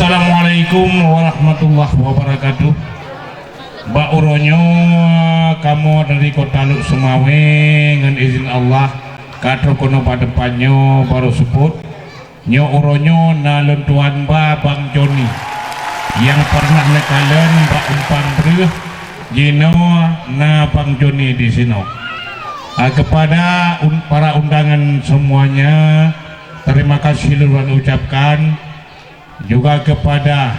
Assalamualaikum warahmatullahi wabarakatuh. Mbak Uronyo, kamu dari kota Luk Sumawe dengan izin Allah katro kono padepannya baru sebut nyo Uronyo na lentuan Mbak Bang Joni yang pernah nekalen Mbak Umpan Brih Jino na Bang Joni di sini. Kepada para undangan semuanya, terima kasih luar ucapkan. Juga kepada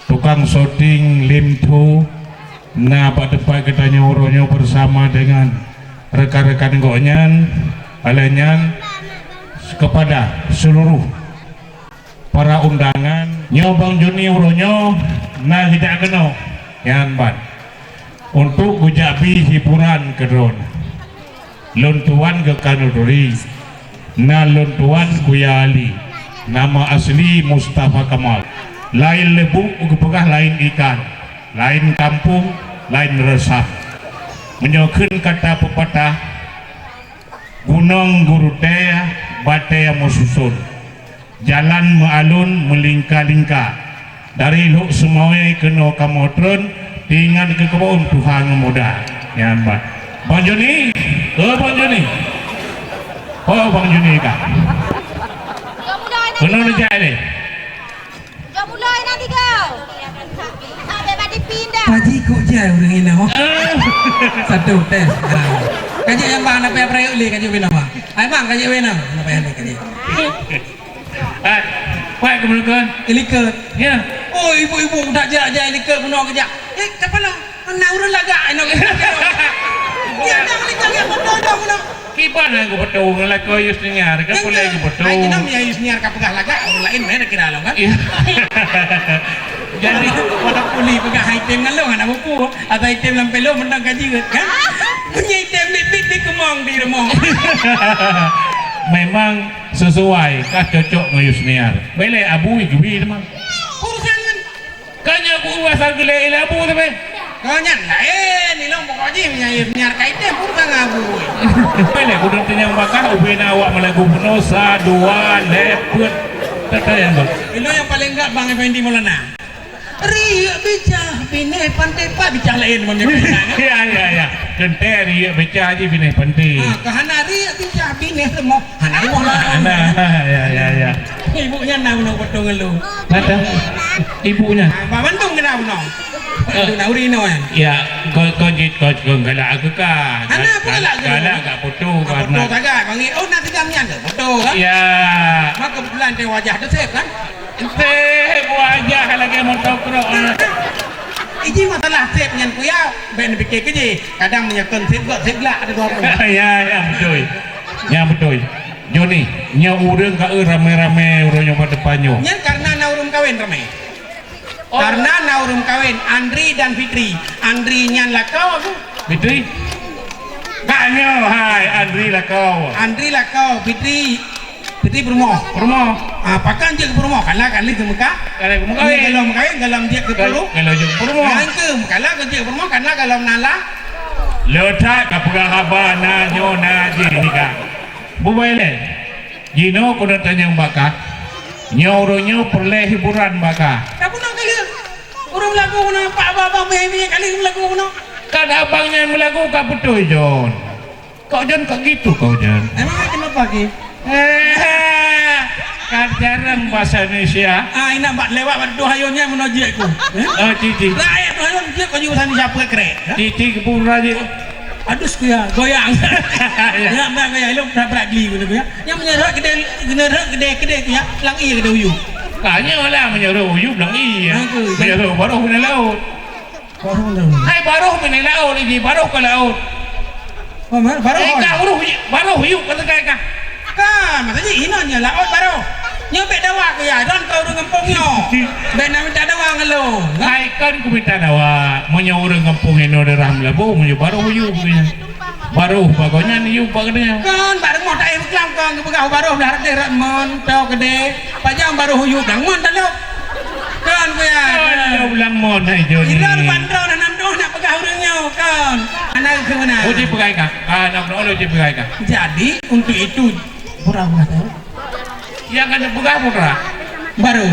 tukang syuting Limtu na pada katanya Uronyo bersama dengan rekan-rekan gonyan alenyan, kepada seluruh para undangan nyobang Joni Uronyo na tidak kena yang ban untuk gujabi hiburan kedron luntuan ke Kanuduri na luntuan Kuyali. Nama asli Mustafa Kamal. Lain lebu ugepegah lain ikan, lain kampung, lain resah. Menyokun kata pepatah gunung gurutea batea mususun, jalan mealun melingka-lingka dari Luk Sumawe ke Kamotron tinggal ke kebun Tuhan muda ya Mbak Bang Joni. Bang Joni, oh Bang Joni kah benar aja ini. Gak mulai nanti kau. Sampai pada pindah. Paji kok jauh dengan ini, oh. Satu tes. Kaji yang bang apa yang pernah uli kaji bina bang. Ayo bang kaji bina. Apa yang kaji? Kuat kemudian. Ilikat. Ya. Oh ibu tak jaya ilikat puno kerja. Siapa lah? Mana urut laga? Ya jangan ilikat yang berdodong puno. Kipan aku betul ngelak kau yus dengar kan boleh aku betul. Ay kita punya yus dengar kapegah laga orang lain mana kira lo kan? Jadi pada puli pegah item kan lo kan aku pun atau item lampai lo menang kaji kan? Punya item bit di kemong di remong. Memang sesuai kah cocok ngayus dengar. Boleh abu ijubi teman. Urusan kan? Kanya aku asal gele abu tapi. Kau nyan lain ni lo pokoknya punya yus dengar kaitem urusan abu. Boleh aku nanti yang bakar ubin awak melagu penosa dua leput kata yang bang. Ilo yang paling enggak bang Effendi Maulana. Ria bicara bineh pantai pak bicara lain bang Effendi. Ya. Kente ria bicara aja bineh pantai. Kahana ria bicara bineh semua. Hana mau lah. Ya. Ibunya nak nak potong lu. Ada ibunya. Pak Bantung kena bunuh. Itu nak urino kan. Ya, kau galak aku kah? Hana apa galak? Gak putu karena. Foto tagak bang. Oh nanti kami ada foto kan. Ya. Maka kebetulan dia wajah tu save kan. Wajah lagi motor kro. Ini masalah save nyan kuya. Ben fikir kerja. Kadang menyekon save lah ada dua orang. Ya betul. Ya betul. Joni, nya urang ka rame-rame Uronyo pada depannya. Nyan karena naurum kawin ramai. Karena naurum kawin Andri dan Fitri. Andri nyan lah kau aku. Fitri? Kaknya, hai Andri lah kau. Andri lah kau, Fitri berumah. Pakan je ke berumah. Kalau kan lihat muka. Kalau muka galam dia ke perlu. Kalau je berumah. Kalau kan dia ke berumah karena galam nala. Letak kapura habana nyona je ni kak. Bubaile. Jino kena tanya mbaka. Nyauronyo perle hiburan mbaka. Kamu nak kali? Orang lagu mana Pak Bapa punya kali lagu mana? Kan abangnya melagu kak betul Jon. Kau Jon kak gitu kau Jon. Emang kenapa lagi? Kan jarang bahasa Indonesia. Ini mbak lewat berdua hayonnya menojekku. Cici. Rakyat hayon dia kau juga sana siapa kere? Cici kepura je. Aduh kuya goyang. Ya mbak goyang lu berak geli gitu ya. Yang menyerah gede ya, lang iya gede uyu. Kayaknya lah menyuruh uyu bilang iya. Menyuruh baruh punya laut. Hai baruh punya laut ini baruh ke laut. Baruh uyu kata kak. Kan maksudnya inonya laut baruh. Nyobek dawa ke ya, don kau dengan pungyo. Ben nak minta dawa ngelo. Hai kan ku minta dawa, menyuruh ngempung ino derah melabu, menyuruh baruh uyu punya. Baruh pokoknya ni uyu pokoknya. Kan baru mau tak iklam kan kepegau baruh dah derat mon, tau gede. Pajang baruh uyu dang mon tak lo. Kan ku ya. Kan ulang mon hai Joni. Iran bandro nak namdo nak pegau denyo kan. Anak ke mana? Oh di pegai kah? Nak lo di pegai kah? Jadi untuk itu pura-pura tahu. Yang ada pegai pura. Baru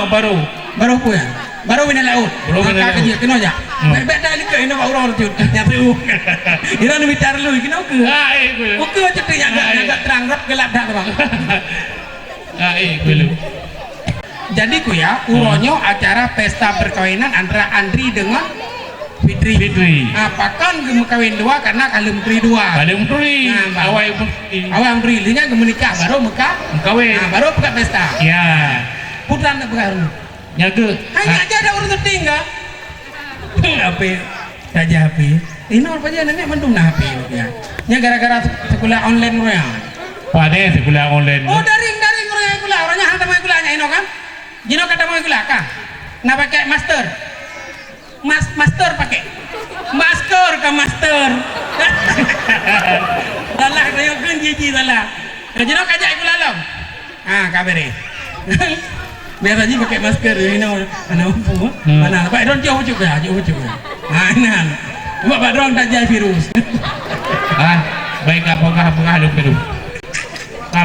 Baru. Baru apa ya? Baru bina laut. Baru bina Maka laut. kerja kena aja. Baik-baik dah lika ini pak orang tu. Nyata u. Ira ni bicara lu kena ke? Oke aja tu yang agak terang rap gelap dah bang. Dulu. Jadi ku ya, uronyo acara pesta perkawinan antara Andri dengan Fitri. Apakah kawin dua karena kalem Menteri dua. Kalem Menteri. Awal Menteri ini kan menikah baru kawin. Baru buka pesta. Ya. Putra nak berkaru. Nyaga. Hanya aja ada urus tinggal. HP saja HP. Ini apa aja nenek mendung HP ya. Nya gara-gara sekolah online roya. Pada sekolah online. Oh daring roya kula. Orangnya hantar mai kulanya ino kan. Jino kata mau kula kah? Nak pakai master. Master pakai. Masker ke master. Dalah saya kan jiji dalah. Jino kajak kula long. Kabere. Biasa aja pakai masker ini mana umpu mana Pak Don jauh juga nan Pak Don tak jadi virus baik apakah lu virus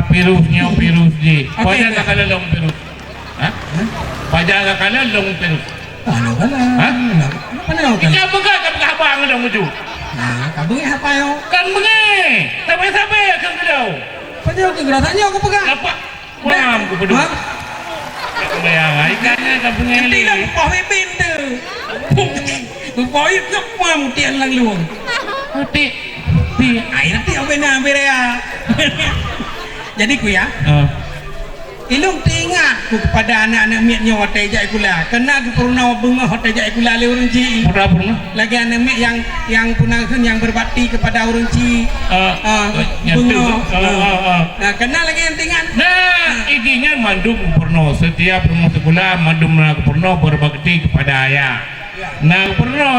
virusnya virus je pajak tak kalah long virus pajak tak kalah long virus mana apakah abang dong uju kabung apa yo kan bengi sampai kan kedau pajak ke geratannya aku pegang apa mam aku peduli bayang ikannya tak punya ini lah upah pipin tu upah itu upah mutian lang luang ti air nanti apa nak berea jadi ku ya ilung tingat ku kepada anak-anak miatnya hotel jai kula kena ku pernah bunga hotel jai kula le urang ci pernah lagi anak miat yang punah yang berbakti kepada urang ci bunga kena lagi yang tingat idinya mandum pernah setiap rumah sekolah mandum pernah berbakti kepada ayah pernah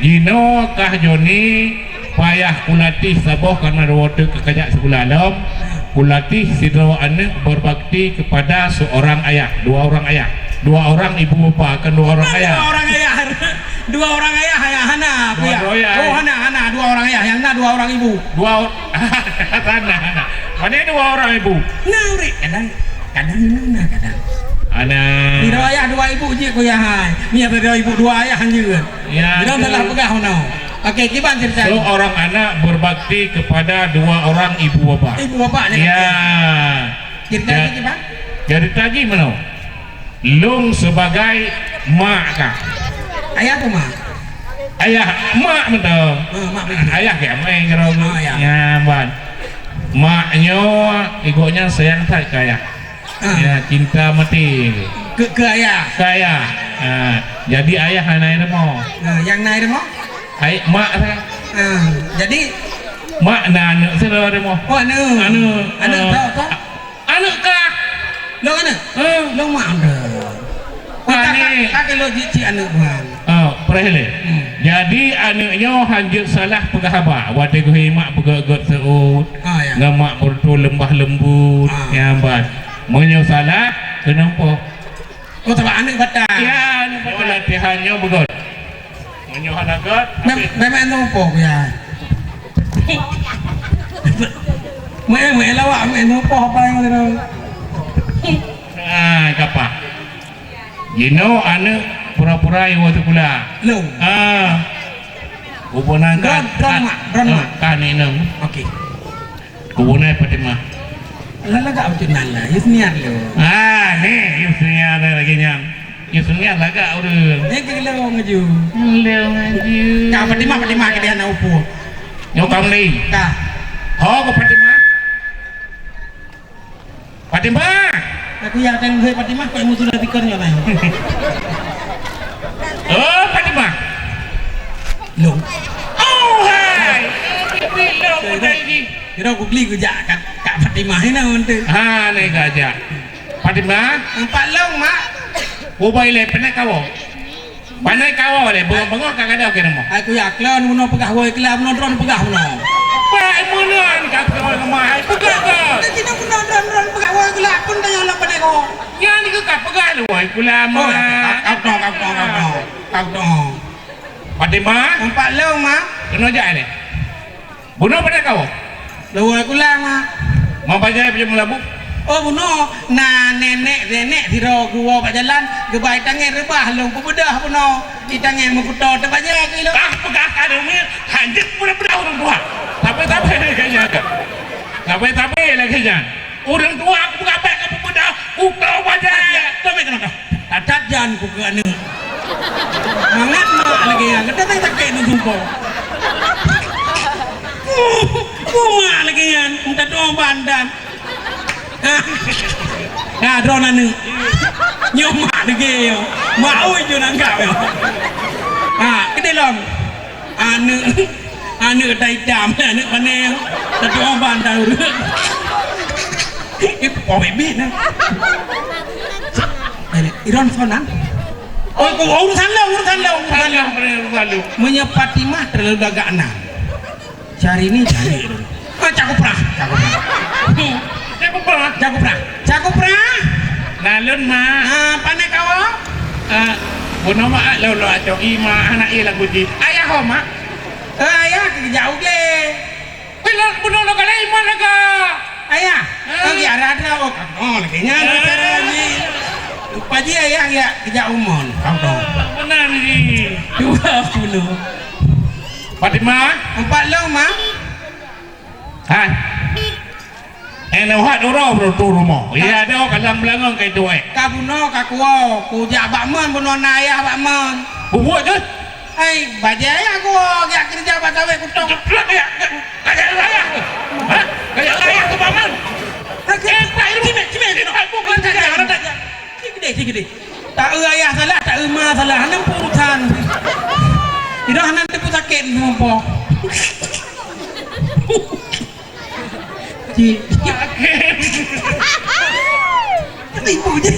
Jino kah Joni payah kulatih saboh karena waktu kekajak sekolah alam kulatih sidro anak berbakti kepada seorang ayah, dua orang ibu bapa kan dua orang ayah hana dua orang ayah yang dua orang ibu mana dua orang ibu nauri kadang anak dua ayah dua ibu je ko ya hai ni ada ibu dua ayah anjeun ya tidak telah pegah hono. Okey, kiban cerita. So orang anak berbakti kepada dua orang ibu bapa. Ibu bapa ni. Ya. Cerita lagi kiban? Cerita lagi mana? Lung sebagai mak kah? Ayah tu mak. Ayah mak betul. Mak betul. Ayah ke mai karo. Ya. Ya, ban. Maknya ibunya sayang tak ke ayah. Ya, cinta mati. Ke ayah. Ke ayah. Jadi ayah naik demo. Yang naik demo? Mak saya. Jadi mak anak saya demo. Oh anak tahu anak kah lo anak lo mak ada kakak lo cici anak bang perhele jadi anaknya hanjut salah pegahaba waktu ku mak begagot seut ngamak bertu lembah lembut nyambat menyo salah kenapa sebab anak batal ya anak batal latihannya begot menyo hanagot memang nopo ya Mẹ lawak mẹ nó po apa yang ada. Kapa. Anak pura-pura yang waktu pula. Lo. Kubunan kan. Ron. Kan ini. Okey. Kubunan Fatimah. Lala gak macam nala. Yusniar lo. Ni Yusniar lagi nyam. Yusniar laga urang. Ni kelo ngaju. Ka Fatimah ke dia nak upu. Nyokang ni. Ka. Ho ke Fatimah. Fatimah. Aku ya akan gue Fatimah kau yang musuh tikernya tanya. Oh Fatimah. Long. Oh hai. Long lagi. Kira aku beli kerja kat Fatimah ni nak nanti. Ni kerja. Fatimah. Empat long mak. Ubai le penat kau. Pandai kau le bengok kagak ada okey nama. Aku ya kelon muno pegah woi kelon muno dron pegah muno. Pak muno ni kau kemai pegah kau. Kita muno dron pegah woi kelon pun tanya lah pada kau. Ya ni kau pegah lu woi kula mah. Kau dong. Fatimah. Empat long mak. Kena jak ni. Bunuh pada kau. Lu woi kula mak. Mau baca macam labu. Oh buno, na nenek di gua pak jalan, gebai tangan rebah long pebedah buno, di tangan mengkuto tempat je kilo. Pegah ada ni hanjit budak-budak orang tua. Tapi kayaknya kan. Tapi lagi jangan. Orang tua aku buka beg aku pebedah, kuto aja. Tapi kenapa? Adat jangan ku ke anu. Mangat mak lagi yang kita tak kayak nu jumpa. Mak lagi yang minta doa bandan. Nah, drone anu. Nyom mak lagi yo. Mau je nak kau yo. Kita long. Anu tai dam, anu panel. Doa bandan urut. Itu kau bebek nah. Iron sonan. Oh, urusan lo. Menyepati mah terlalu agak enam. Cari ini cari. Oh, cakup pernah. Nalun mah. Panek kau? Buno mah lo atau ima anak ia lagu di. Ayah kau mah. Ayah jauh ke. Kalau buno lo kalau ima laga. Ayah. Lagi ada. Oh, lagi nyala cara ni. Paji ayah ya kerja umon. Kau tahu. Benar ni. 20. Fatimah. 4 mah. Hai. Enak hat orang bertu rumah. Ya ada orang kalang belangang kayak tu Kabuno kakuo, ku jak bakman buno ayah bakman. Buat ke? Bajai aku jak kerja batawe kutong. Kayak saya. Hah? Kayak saya tu paman. Bukan saja ada saja. Gede. Tak ayah salah, tak ma salah. Hanam purusan. Tidak hanam tepu sakit ngompo. Ibu je.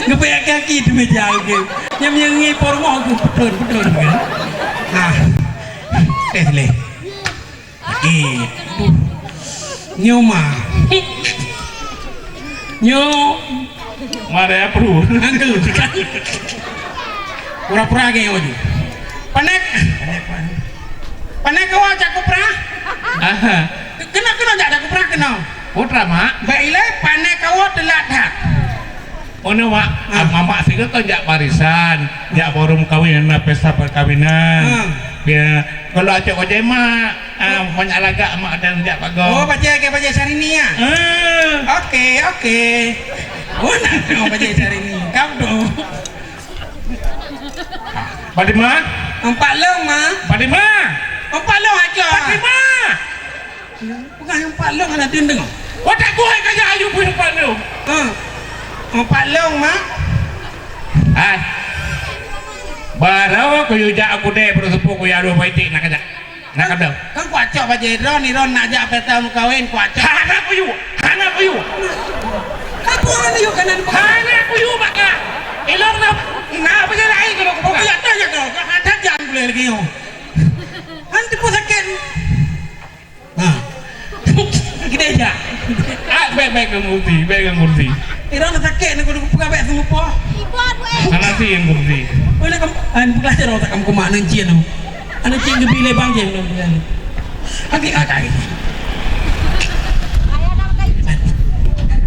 Ngepayak kaki tu meja ke. Yang ngipor mau aku betul kan. Le. Nyoma. Mari apru. Pura-pura ke ojo. Panek kau cakup pra? Kena jak cakup pra kena. Putra mak. Baiklah panek kau telat dah. Ono mak, mama sih kan jak barisan, jak forum kawinan, pesta perkawinan. Ya, kalau acak wajah mak, banyak lagak mak dan jak pagong. Oh, baca sehari ni ya? Okey. Oh, nak baca sehari ni. Kau tu. Fatimah. 4 long mah. Fatimah. 4 long aja. Fatimah. Bukan 4 long ada dendeng. Watak gua kerja ayu pun 4 long. 4 long mah. Baru aku yujak aku deh bersepuh aku ya 2 baitik nak kerja. Nak kerja. Kan kuacok baca Ron nak jak pesta kawin kuacok. Anak aku yuk. Aku kan yuk kanan. Anak aku yuk mak. Elok nak apa jadi air kalau aku. Ya tak ya kau. Ada jangan boleh lagi yo. Nanti pun sakit. Gede aja. Baik ngerti. Ron sakit ni kudu buka baik semua po. Ibon weh. Anak sih yang ngerti. Boleh kamu buka aja rotak kamu kumak nang cien tu. Ana cien gebile bang cien tu. Okey. Ayah nak pakai.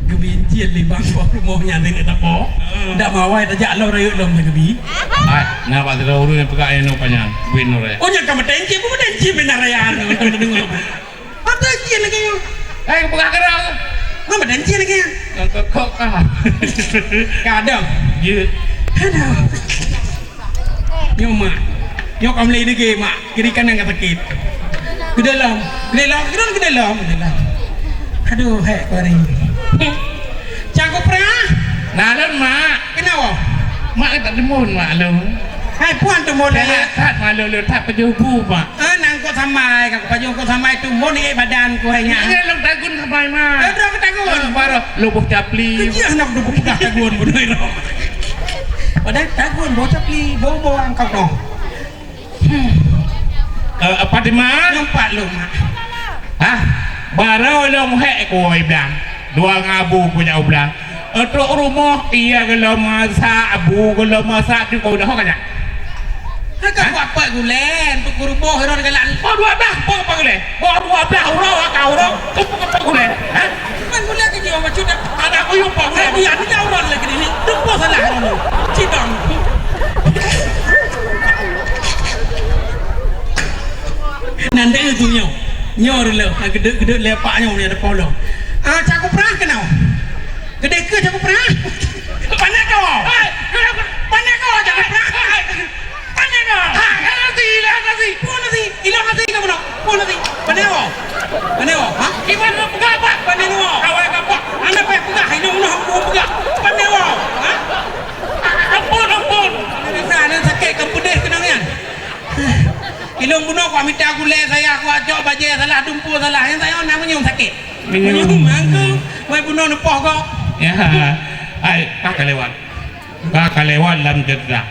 Gebi cien li bang po rumah nyantai ni tak po. Dak mawai tak jak lo rayuk dom gebi. Nak buat terlalu yang pegang yang panjang. Win orang. Oh jangan kamu tenci, kamu tenci benarayan. Apa cien lagi yo? Pegang kerang. Kamu tenci lagi ya? Kok Kadang. Ya. Aduh. Yo mak. Yo kamu lagi mak. Kirikan yang sakit. Ke dalam. Aduh, hek kau ni. Cakup pernah? Nalun mak. Kenapa? Mak tak demun mak lu. Hai puan tu boleh. Tak malu lu tak pejubu mak. Nang kau samai, kau paju kau samai tu mon ni badan kau hanya. Ini lu tagun sampai mak. Dah ketagun. Baru lubuk capli. Kerja nak duduk pedah tagun bodoh itu. Pada tagun bocah pli, bobo angkau no. Apa di mana? Nampak lu mak. Baru lu hek kau bilang. 2 ngabu punya bilang. Untuk rumah iya kalau masak abu kalau masak tu kau dah kan? Kau apa gulen? Tu kuruboh orang galan. Oh 12, apa gulen? Oh 12 orang kau orang. Tu apa gulen? aku ya ni orang lagi ni. Dumpo salah orang ni. Cidong. Nanti itu nyo dulu. Gede lepaknya ni ada polo. Cakup perah kenau. Gede ke cakup perah? Panak kau. Panak kau cakup perah. Panak kau. Nanti. Pun nanti. Ilang nanti kamu nak. Pun nanti. Panak kau. Panak kau. Ha? Iman mau pegang apa? Panak kau. Awak apa? Anak peh pegang. Hidup nak aku pegang. Panak kau. Ha? Ampun. Nanti sakit kamu pedih kenangan. Ilong bunuh aku minta aku le saya aku ajak baje salah dumpu salah yang saya nak menyum sakit. Menyum aku. Mai bunuh nepoh kau. Ya. Ai kalewat lam jeddah.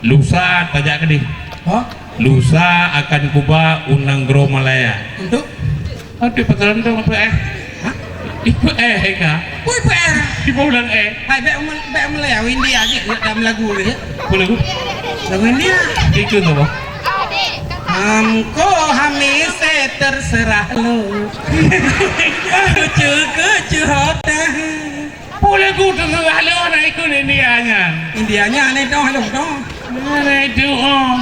Lusa tajak kedih. Oh, Lusa akan kuba unang gro Malaya. untuk Aduh pasaran tu apa ha? Ikut ka. Pui per. Di bulan Hai be Melayu India aje dalam lagu ni. Boleh ku? Lagu India. Ikut tu apa? Adik, kakak. हमको हमेशा terserah lo. कुछ होता है. Boleh ku dengar halo nak ikut Indianya. Indianya ni dah hello dah. Mana itu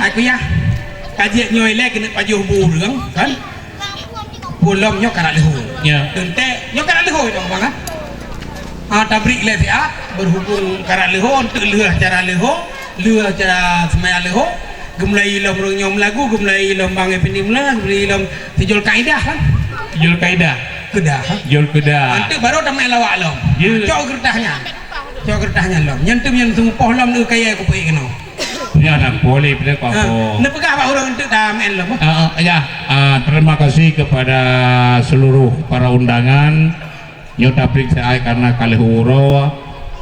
Aku ya. Kaji nyoy le kena pajuh burung kan. Pulam nyok karak lehu. Ya. Tente nyok karak lehu dong bang. Tabrik le dia berhubung karak lehu untuk leuh cara lehu, leuh cara semaya lehu. Gemulai ilom rong nyom lagu, gemulai ilom bang epinim lah, gemulai ilom tijol kaidah kan. Jul kaidah. Kedah. Jul kedah. Nanti baru dah main lawak lom. Ya. Cok gertahnya. Cok gertahnya lom. Nyentum yang tunggu poh lom lu kaya aku pergi kena. Ya nak boleh pada kau. Nak pegah pak orang untuk dah main lom. Ya, terima kasih kepada seluruh para undangan. Nyotaplik saya karena kali huro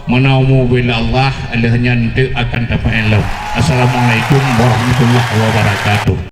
menaumu bila Allah alihnya nanti akan dapat elok. Assalamualaikum warahmatullahi wabarakatuh.